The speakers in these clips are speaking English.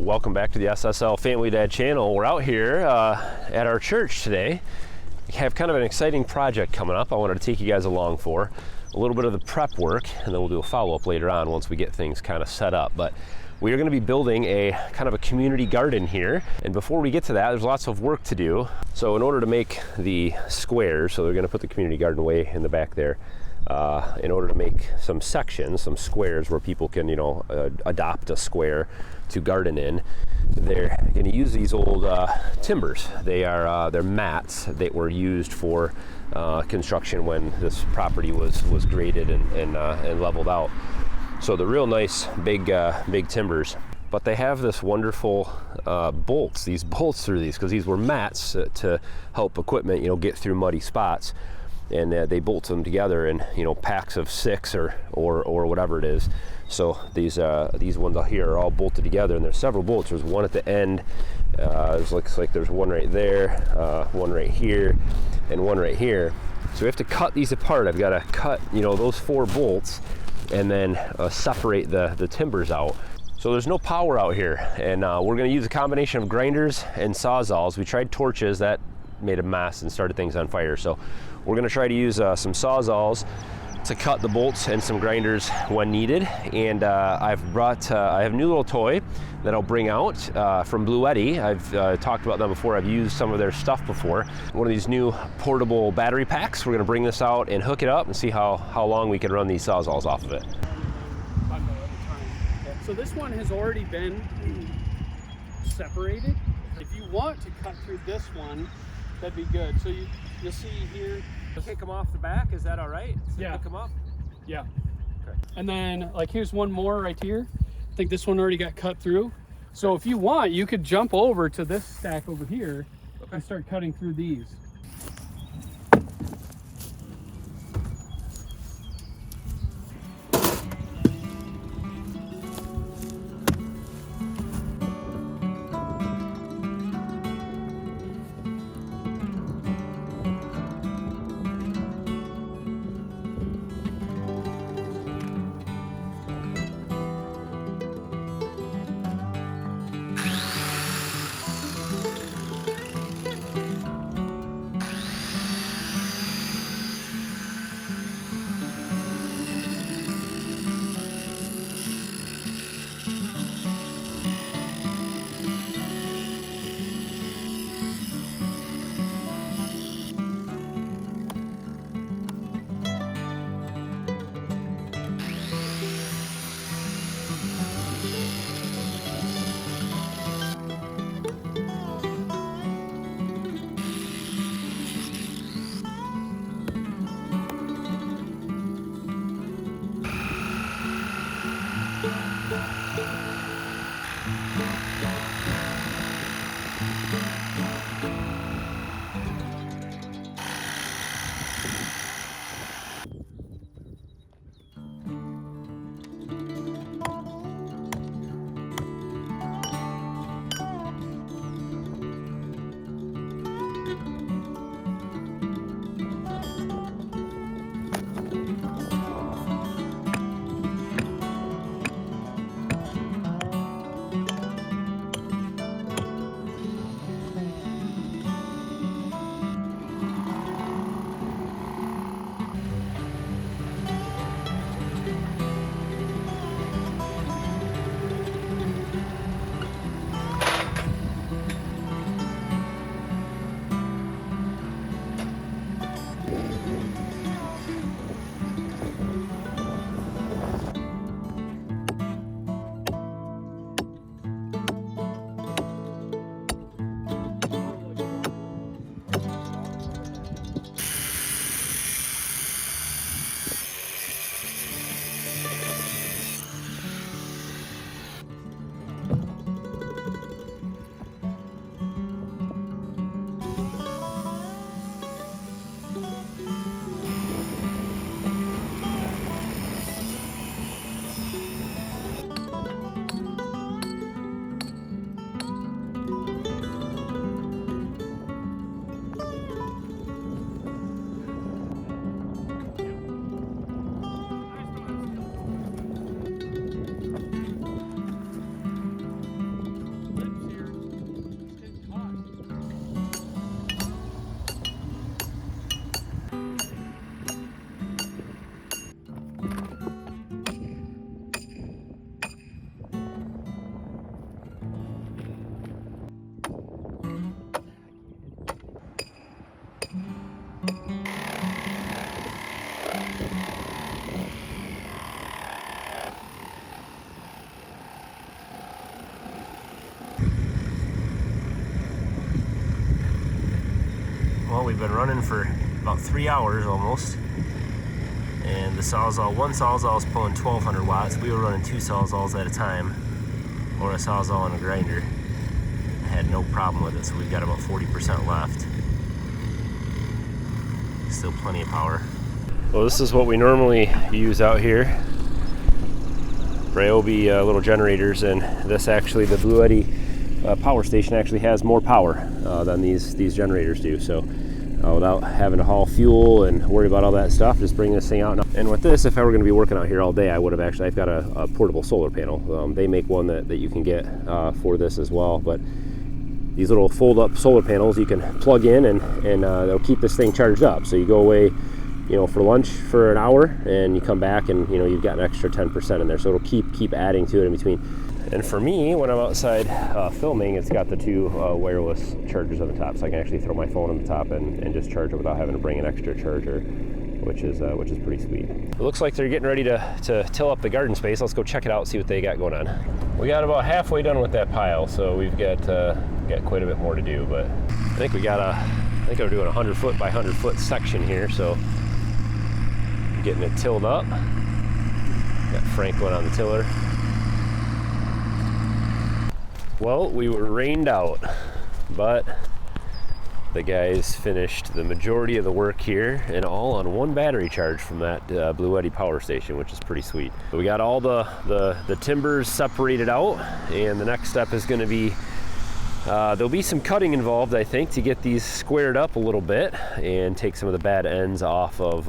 Welcome back to the SSL Family Dad channel. We're out here at our church today. We have kind of an exciting project coming up I wanted to take you guys along for. A little bit of the prep work, and then we'll do a follow-up later on once we get things kind of set up. But we are going to be building a kind of a community garden here. And before we get to that, there's lots of work to do. So in order to make the squares, so they're going to put the community garden way in the back there, in order to make some sections, some squares where people can, adopt a square to garden in, they're going to use these old timbers. They're mats that were used for construction when this property was graded and leveled out. So they're real nice, big timbers. But they have this wonderful bolts through these, because these were mats to help equipment, get through muddy spots. And they bolt them together in packs of 6 or whatever it is. So these ones out here are all bolted together, and there's several bolts. There's one at the end. It looks like there's one right there, one right here, and one right here. So we have to cut these apart. I've got to cut those 4 bolts and then separate the timbers out. So there's no power out here, and we're going to use a combination of grinders and sawzalls. We tried torches, that made a mess and started things on fire. So we're going to try to use some sawzalls to cut the bolts and some grinders when needed. And I have a new little toy that I'll bring out from Bluetti. I've talked about them before. I've used some of their stuff before. One of these new portable battery packs. We're going to bring this out and hook it up and see how long we can run these sawzalls off of it. So this one has already been separated. If you want to cut through this one, that'd be good. So you'll see here. Kick them off the back, is that all right? So yeah. Pick them up? Yeah. Okay. And then here's one more right here. I think this one already got cut through. So if you want, you could jump over to this stack over here and start cutting through these. Well, we've been running for about 3 hours almost, and the Sawzall, one Sawzall is pulling 1200 watts. We were running 2 Sawzalls at a time, or a Sawzall and a grinder. I had no problem with it, so we've got about 40% left. Still plenty of power. Well, this is what we normally use out here. Ryobi little generators, and this actually, the Bluetti power station actually has more power than these generators do. So without having to haul fuel and worry about all that stuff, just bring this thing out. And with this, if I were going to be working out here all day, I would have actually, I've got a portable solar panel. They make one that you can get for this as well. But these little fold-up solar panels you can plug in, and they'll keep this thing charged up. So you go away, for lunch for an hour, and you come back, and you've got an extra 10% in there. So it'll keep adding to it in between. And for me, when I'm outside filming, it's got the 2 wireless chargers on the top, so I can actually throw my phone on the top and just charge it without having to bring an extra charger, which is pretty sweet. It looks like they're getting ready to till up the garden space. Let's go check it out, see what they got going on. We got about halfway done with that pile, so we've got quite a bit more to do. But I think we're doing a 100 foot by 100 foot section here, so getting it tilled up. Got Franklin on the tiller. Well, we were rained out, but the guys finished the majority of the work here, and all on 1 battery charge from that Bluetti power station, which is pretty sweet. We got all the timbers separated out, and the next step is going to be there'll be some cutting involved, I think, to get these squared up a little bit and take some of the bad ends off of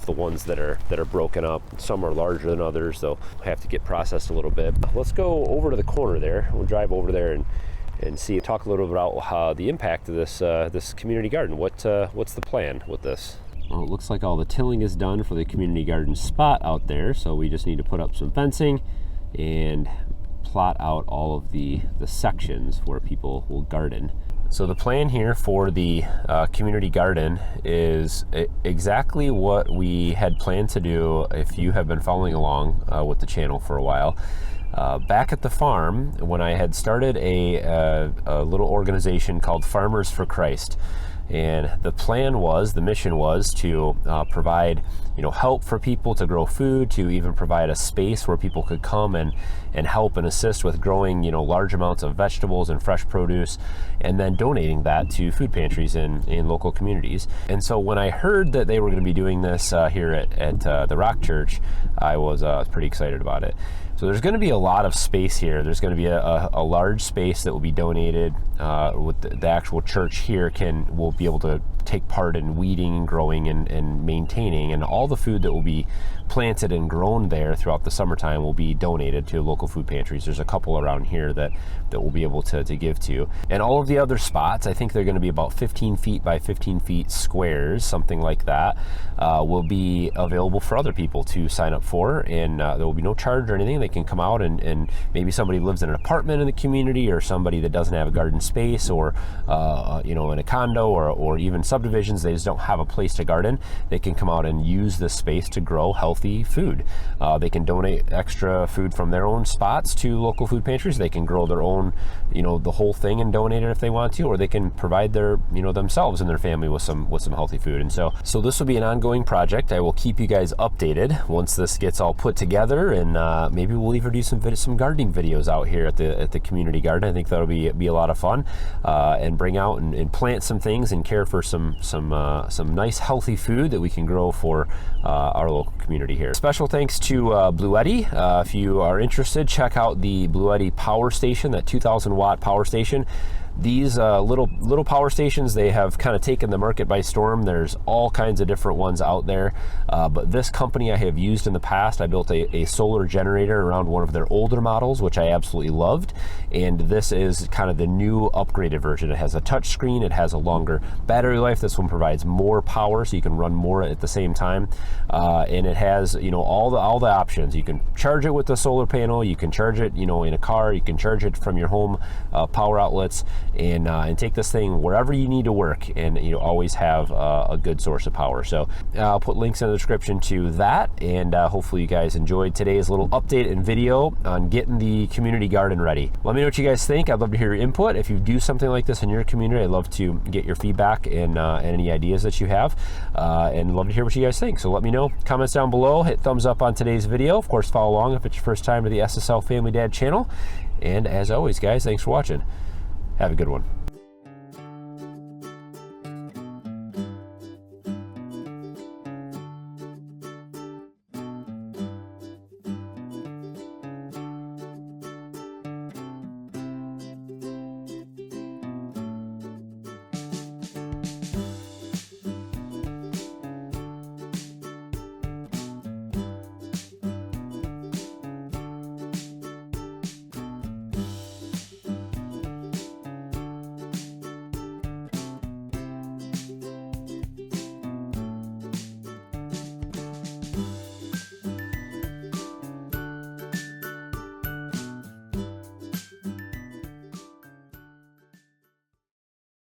the ones that are broken up. Some are larger than others, so have to get processed a little bit. Let's go over to the corner there. We'll drive over there and talk a little bit about the impact of this community garden. What's the plan with this? Well, it looks like all the tilling is done for the community garden spot out there, so we just need to put up some fencing and plot out all of the sections where people will garden. So the plan here for the community garden is exactly what we had planned to do if you have been following along with the channel for a while. Back at the farm, when I had started a little organization called Farmers for Christ, and the mission was to provide help for people to grow food, to even provide a space where people could come and help and assist with growing large amounts of vegetables and fresh produce, and then donating that to food pantries in local communities. And so when I heard that they were going to be doing this here at the Rock Church, I was pretty excited about it. So there's going to be a lot of space here. There's going to be a large space that will be donated. With the actual church here will be able to take part in weeding, growing, and maintaining, and all the food that will be planted and grown there throughout the summertime will be donated to local food pantries. There's a couple around here that we'll be able to give to. And all of the other spots, I think they're going to be about 15 feet by 15 feet squares, something like that, will be available for other people to sign up for, and there will be no charge or anything. They can come out, and maybe somebody lives in an apartment in the community, or somebody that doesn't have a garden space, or in a condo, or even subdivisions, they just don't have a place to garden. They can come out and use this space to grow healthy food. They can donate extra food from their own spots to local food pantries. They can grow their own, the whole thing and donate it if they want to, or they can provide their, themselves and their family with some healthy food. And so this will be an ongoing project. I will keep you guys updated once this gets all put together, and maybe we'll even do some gardening videos out here at the community garden. I think that'll be a lot of fun, and bring out and plant some things and care for some nice healthy food that we can grow for our local community here. Special thanks to Bluetti. If you are interested, check out the Bluetti power station, that 2,000 watt power station. These little power stations, they have kind of taken the market by storm. There's all kinds of different ones out there, but this company I have used in the past. I built a solar generator around one of their older models, which I absolutely loved, and this is kind of the new upgraded version. It has a touch screen, it has a longer battery life. This one provides more power, so you can run more at the same time, and it has all the options. You can charge it with the solar panel, you can charge it in a car, you can charge it from your home power outlets. and take this thing wherever you need to work, and always have a good source of power. So I'll put links in the description to that, and hopefully you guys enjoyed today's little update and video on getting the community garden ready. Let me know what you guys think. I'd love to hear your input. If you do something like this in your community, I'd love to get your feedback and any ideas that you have, and love to hear what you guys think. So let me know. Comments down below. Hit thumbs up on today's video. Of course, follow along if it's your first time to the SSL Family Dad channel. And as always, guys, thanks for watching. Have a good one.